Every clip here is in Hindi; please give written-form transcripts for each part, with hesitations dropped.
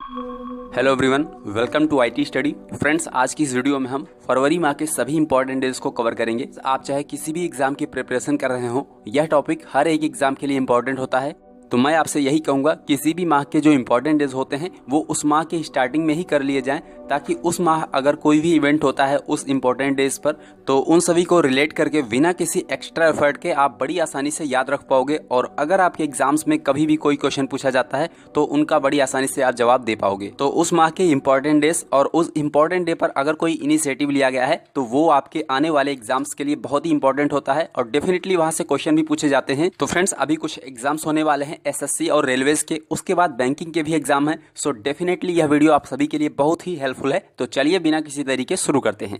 Hello everyone, welcome to IT study. Friends, आज की इस वीडियो में हम फरवरी माह के सभी इंपॉर्टेंट डेज को कवर करेंगे। आप चाहे किसी भी एग्जाम की प्रिपरेशन कर रहे हो, यह टॉपिक हर एक एग्जाम के लिए इंपॉर्टेंट होता है। तो मैं आपसे यही कहूंगा, किसी भी माह के जो इंपॉर्टेंट डेज होते हैं वो उस माह के स्टार्टिंग में ही कर लिए जाएं, ताकि उस माह अगर कोई भी इवेंट होता है उस इंपॉर्टेंट डेज पर, तो उन सभी को रिलेट करके बिना किसी एक्स्ट्रा एफर्ट के आप बड़ी आसानी से याद रख पाओगे। और अगर आपके एग्जाम्स में कभी भी कोई क्वेश्चन पूछा जाता है तो उनका बड़ी आसानी से आप जवाब दे पाओगे। तो उस माह के इंपॉर्टेंट डेज और उस इंपॉर्टेंट डे पर अगर कोई इनिशिएटिव लिया गया है तो वो आपके आने वाले एग्जाम्स के लिए बहुत ही इंपॉर्टेंट होता है और डेफिनेटली वहां से क्वेश्चन भी पूछे जाते हैं। तो फ्रेंड्स, अभी कुछ एग्जाम्स होने वाले हैं एसएससी और रेलवेज के, उसके बाद बैंकिंग के भी एग्जाम है। सो डेफिनेटली यह वीडियो आप सभी के लिए बहुत ही हेल्पफुल है। तो चलिए बिना किसी तरीके शुरू करते हैं।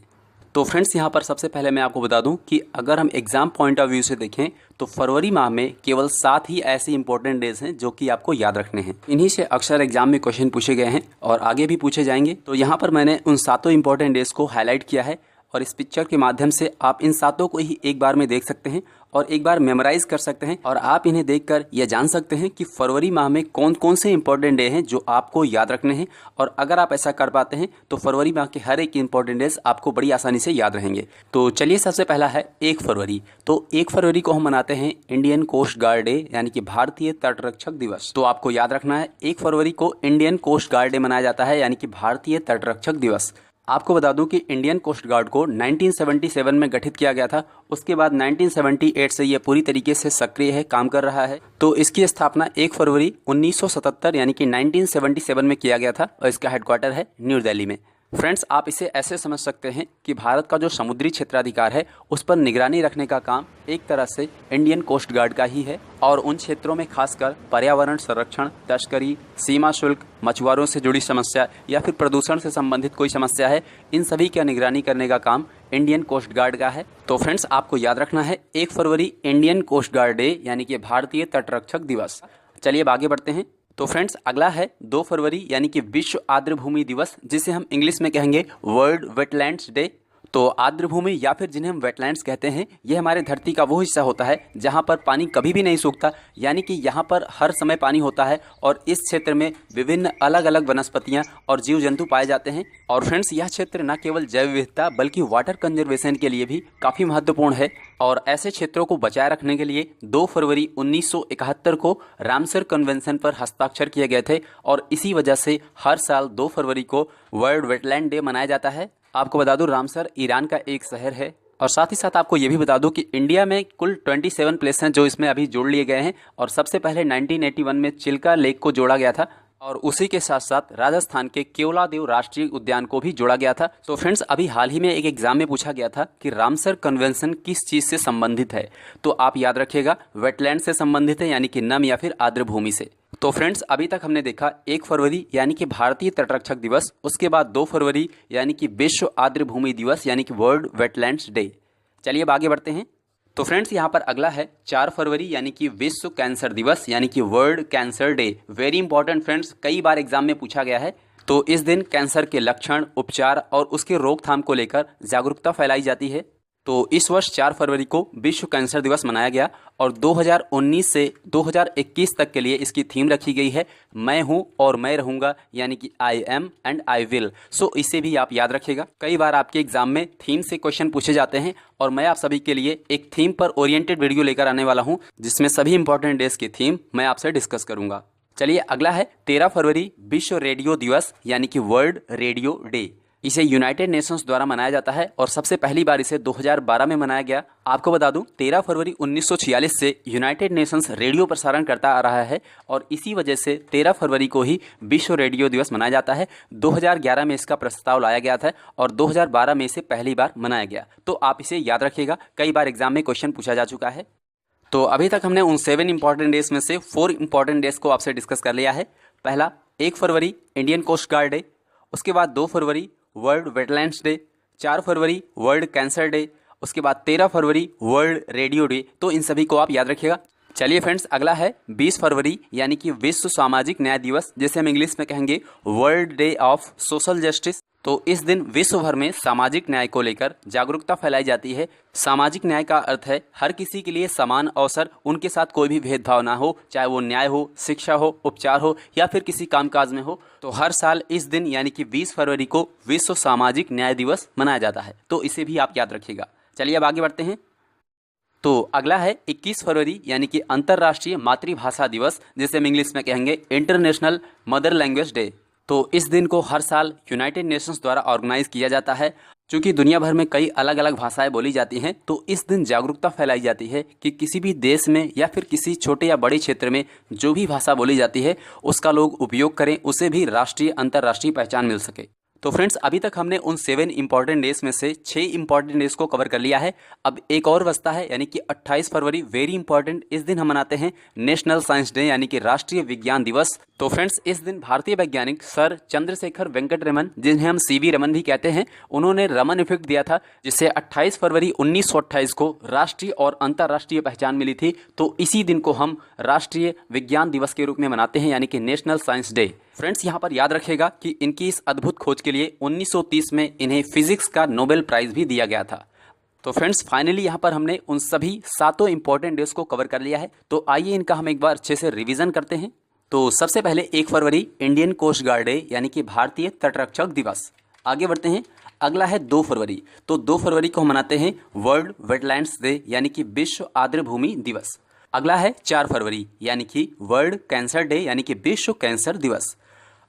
तो फ्रेंड्स, यहाँ पर सबसे पहले मैं आपको बता दूं कि अगर हम एग्जाम पॉइंट ऑफ व्यू से देखें तो फरवरी माह में केवल 7 ही ऐसे इंपॉर्टेंट डेज हैं जो कि आपको याद रखने हैं। इन्हीं से अक्सर एग्जाम में क्वेश्चन पूछे गए हैं और आगे भी पूछे जाएंगे। तो यहाँ पर मैंने उन 7 इंपॉर्टेंट डेज को हाईलाइट किया है और इस पिक्चर के माध्यम से आप इन 7 को ही एक बार में देख सकते हैं और एक बार मेमोराइज कर सकते हैं। और आप इन्हें देखकर यह जान सकते हैं कि फरवरी माह में कौन कौन से इंपॉर्टेंट डे हैं जो आपको याद रखने हैं। और अगर आप ऐसा कर पाते हैं तो फरवरी माह के हर एक इंपॉर्टेंट डेज आपको बड़ी आसानी से याद रहेंगे। तो चलिए, सबसे पहला है 1 फरवरी। तो 1 फरवरी को हम मनाते हैं इंडियन कोस्ट गार्ड डे, यानी कि भारतीय तटरक्षक दिवस। तो आपको याद रखना है 1 फरवरी को इंडियन कोस्ट गार्ड डे मनाया जाता है, यानी कि भारतीय तटरक्षक दिवस। आपको बता दूं कि इंडियन कोस्ट गार्ड को 1977 में गठित किया गया था। उसके बाद 1978 से यह पूरी तरीके से सक्रिय है, काम कर रहा है। तो इसकी स्थापना 1 फरवरी 1977 यानी कि 1977 में किया गया था और इसका हेडक्वार्टर है न्यू दिल्ली में। फ्रेंड्स, आप इसे ऐसे समझ सकते हैं कि भारत का जो समुद्री क्षेत्राधिकार है उस पर निगरानी रखने का काम एक तरह से इंडियन कोस्ट गार्ड का ही है। और उन क्षेत्रों में खासकर पर्यावरण संरक्षण, तस्करी, सीमा शुल्क, मछुआरों से जुड़ी समस्या या फिर प्रदूषण से संबंधित कोई समस्या है, इन सभी की निगरानी करने का काम इंडियन कोस्ट गार्ड का है। तो फ्रेंड्स, आपको याद रखना है 1 फरवरी इंडियन कोस्ट गार्ड डे, यानी कि भारतीय तटरक्षक दिवस। चलिए अब आगे बढ़ते हैं। तो फ्रेंड्स, अगला है 2 फरवरी यानी कि विश्व आर्द्र भूमि दिवस, जिसे हम इंग्लिश में कहेंगे वर्ल्ड वेटलैंड्स डे। तो आर्द्र भूमि या फिर जिन्हें हम वेटलैंड्स कहते हैं, यह हमारे धरती का वो हिस्सा होता है जहां पर पानी कभी भी नहीं सूखता, यानी कि यहां पर हर समय पानी होता है और इस क्षेत्र में विभिन्न अलग अलग वनस्पतियां और जीव जंतु पाए जाते हैं। और फ्रेंड्स, यह क्षेत्र न केवल जैव विविधता बल्कि वाटर कंजर्वेशन के लिए भी काफ़ी महत्वपूर्ण है। और ऐसे क्षेत्रों को बचाए रखने के लिए 2 फरवरी 1971 को रामसर कन्वेंशन पर हस्ताक्षर किए गए थे और इसी वजह से हर साल 2 फरवरी को वर्ल्ड वेटलैंड डे मनाया जाता है। आपको बता दूं, रामसर ईरान का एक शहर है। और साथ ही साथ आपको ये भी बता दूं कि इंडिया में कुल 27 प्लेस हैं जो इसमें अभी जोड़ लिए गए हैं। और सबसे पहले 1981 में चिल्का लेक को जोड़ा गया था और उसी के साथ साथ राजस्थान के केवलादेव राष्ट्रीय उद्यान को भी जोड़ा गया था। तो फ्रेंड्स, अभी हाल ही में एक एग्जाम में पूछा गया था कि रामसर कन्वेंशन किस चीज़ से संबंधित है। तो आप याद रखिएगा, वेटलैंड से संबंधित है, यानी कि नम या फिर आर्द्र भूमि से। तो फ्रेंड्स, अभी तक हमने देखा 1 फरवरी यानी कि भारतीय तटरक्षक दिवस, उसके बाद 2 फरवरी यानी कि विश्व आर्द्र भूमि दिवस यानी कि वर्ल्ड वेटलैंड्स डे। चलिए अब आगे बढ़ते हैं। तो फ्रेंड्स, यहाँ पर अगला है 4 फरवरी यानी कि विश्व कैंसर दिवस यानी कि world cancer day. Very important friends, कई बार एग्जाम में पूछा गया है। तो इस दिन कैंसर के लक्षण, उपचार और उसके रोकथाम को लेकर जागरूकता फैलाई जाती है। तो इस वर्ष 4 फरवरी को विश्व कैंसर दिवस मनाया गया और 2019 से 2021 तक के लिए इसकी थीम रखी गई है, मैं हूं और मैं रहूंगा, यानी कि I am and I will. So इसे भी आप याद रखिएगा। कई बार आपके एग्जाम में थीम से क्वेश्चन पूछे जाते हैं और मैं आप सभी के लिए एक थीम पर ओरिएंटेड वीडियो लेकर आने वाला हूं, जिसमें सभी इंपॉर्टेंट डेज की थीम मैं आपसे डिस्कस करूंगा। चलिए अगला है 13 फरवरी विश्व रेडियो दिवस यानी कि वर्ल्ड रेडियो डे। इसे यूनाइटेड नेशंस द्वारा मनाया जाता है और सबसे पहली बार इसे 2012 में मनाया गया। आपको बता दूं, 13 फरवरी 1946 से यूनाइटेड नेशंस रेडियो प्रसारण करता आ रहा है और इसी वजह से 13 फरवरी को ही विश्व रेडियो दिवस मनाया जाता है। 2011 में इसका प्रस्ताव लाया गया था और 2012 में इसे पहली बार मनाया गया। तो आप इसे याद रखिएगा, कई बार एग्जाम में क्वेश्चन पूछा जा चुका है। तो अभी तक हमने उन 7 इंपॉर्टेंट डेज में से 4 इंपॉर्टेंट डेज को आपसे डिस्कस कर लिया है। पहला 1 फरवरी इंडियन कोस्ट गार्ड डे, उसके बाद 2 फरवरी वर्ल्ड वेटलैंड्स डे, 4 फरवरी वर्ल्ड कैंसर डे, उसके बाद 13 फरवरी वर्ल्ड रेडियो डे। तो इन सभी को आप याद रखिएगा। चलिए फ्रेंड्स, अगला है 20 फरवरी यानी कि विश्व सामाजिक न्याय दिवस, जिसे हम इंग्लिश में कहेंगे world day of social justice. तो इस दिन विश्व भर में सामाजिक न्याय को लेकर जागरूकता फैलाई जाती है। सामाजिक न्याय का अर्थ है हर किसी के लिए समान अवसर, उनके साथ कोई भी भेदभाव ना हो, चाहे वो न्याय हो, शिक्षा हो, उपचार हो या फिर किसी कामकाज में हो। तो हर साल इस दिन यानी कि 20 फरवरी को विश्व सामाजिक न्याय दिवस मनाया जाता है, तो इसे भी आप याद रखिएगा। चलिए अब आगे बढ़ते हैं। तो अगला है 21 फरवरी यानी कि अंतर्राष्ट्रीय मातृभाषा दिवस, जिसे हम इंग्लिश में कहेंगे इंटरनेशनल मदर लैंग्वेज डे। तो इस दिन को हर साल यूनाइटेड नेशंस द्वारा ऑर्गेनाइज किया जाता है। क्योंकि दुनिया भर में कई अलग अलग भाषाएं बोली जाती हैं, तो इस दिन जागरूकता फैलाई जाती है कि किसी भी देश में या फिर किसी छोटे या बड़े क्षेत्र में जो भी भाषा बोली जाती है उसका लोग उपयोग करें, उसे भी राष्ट्रीय अंतर्राष्ट्रीय पहचान मिल सके। तो फ्रेंड्स, अभी तक हमने उन 7 इंपॉर्टेंट डेज में से 6 इंपॉर्टेंट डेज को कवर कर लिया है। अब एक और बचता है यानी कि 28 फरवरी, वेरी इंपॉर्टेंट। इस दिन हम मनाते हैं नेशनल साइंस डे यानी कि राष्ट्रीय विज्ञान दिवस। तो फ्रेंड्स, इस दिन भारतीय वैज्ञानिक सर चंद्रशेखर वेंकट रमन, जिन्हें हम सीवी रमन भी कहते हैं, उन्होंने रमन इफेक्ट दिया था, जिससे 28 फरवरी 1928 को राष्ट्रीय और अंतर्राष्ट्रीय पहचान मिली थी। तो इसी दिन को हम राष्ट्रीय विज्ञान दिवस के रूप में मनाते हैं यानी कि नेशनल साइंस डे। फ्रेंड्स, यहाँ पर याद रखेगा कि इनकी इस अद्भुत खोज के लिए 1930 में इन्हें फिजिक्स का नोबेल प्राइज भी दिया गया था। तो फ्रेंड्स, फाइनली यहाँ पर हमने उन सभी 7 इंपॉर्टेंट डेज को कवर कर लिया है। तो आइए इनका हम एक बार अच्छे से रिवीजन करते हैं। तो सबसे पहले 1 फरवरी इंडियन कोस्ट गार्ड डे यानी कि भारतीय तटरक्षक दिवस। आगे बढ़ते हैं, अगला है 2 फरवरी। तो 2 फरवरी को हम मनाते हैं वर्ल्ड वेटलैंड्स डे यानी कि विश्व आर्द्र भूमि दिवस। अगला है 4 फरवरी यानी कि वर्ल्ड कैंसर डे यानी कि विश्व कैंसर दिवस।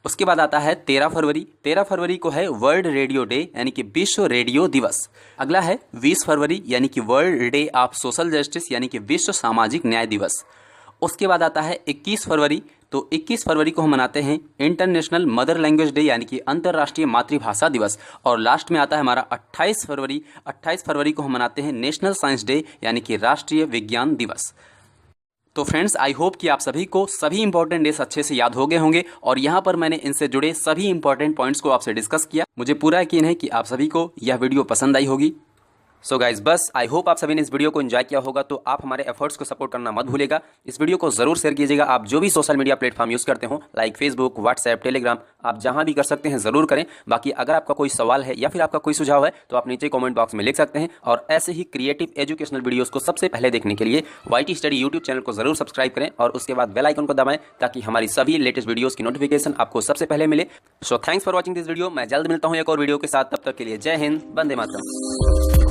उसके बाद आता है 13 फरवरी। 13 फरवरी को है वर्ल्ड रेडियो डे यानी कि विश्व रेडियो दिवस। अगला है 20 फरवरी यानी कि world day of social justice यानी कि विश्व सामाजिक न्याय दिवस। उसके बाद आता है 21 फरवरी। तो 21 फरवरी को हम मनाते हैं इंटरनेशनल मदर लैंग्वेज डे यानी कि अंतर्राष्ट्रीय मातृभाषा दिवस। और लास्ट में आता है हमारा 28 फरवरी। 28 फरवरी को हम मनाते हैं नेशनल साइंस डे यानी कि राष्ट्रीय विज्ञान दिवस। तो फ्रेंड्स, आई होप कि आप सभी को सभी इंपॉर्टेंट डेज अच्छे से याद हो गए होंगे और यहाँ पर मैंने इनसे जुड़े सभी इंपॉर्टेंट पॉइंट्स को आपसे डिस्कस किया। मुझे पूरा यकीन है कि आप सभी को यह वीडियो पसंद आई होगी। सो गाइज, बस आई होप आप सभी ने इस वीडियो को एंजॉय किया होगा। तो आप हमारे एफर्ट्स को सपोर्ट करना मत भूलिएगा। इस वीडियो को जरूर शेयर कीजिएगा। आप जो भी सोशल मीडिया प्लेटफॉर्म यूज़ करते हो, लाइक फेसबुक, व्हाट्सएप, टेलीग्राम, आप जहां भी कर सकते हैं ज़रूर करें। बाकी अगर आपका कोई सवाल है या फिर आपका कोई सुझाव है तो आप नीचे कमेंट बॉक्स में लिख सकते हैं। और ऐसे ही क्रिएटिव एजुकेशनल वीडियोज़ को सबसे पहले देखने के लिए YT स्टडी यूट्यूब चैनल को जरूर सब्सक्राइब करें और उसके बाद बेल आइकन को दबाएं ताकि हमारी सभी लेटेस्ट वीडियोज़ की नोटिफिकेशन आपको सबसे पहले मिले। So thanks for watching this video. मैं जल्द मिलता हूँ एक और वीडियो के साथ। तब तक के लिए जय हिंद, वंदे मातरम।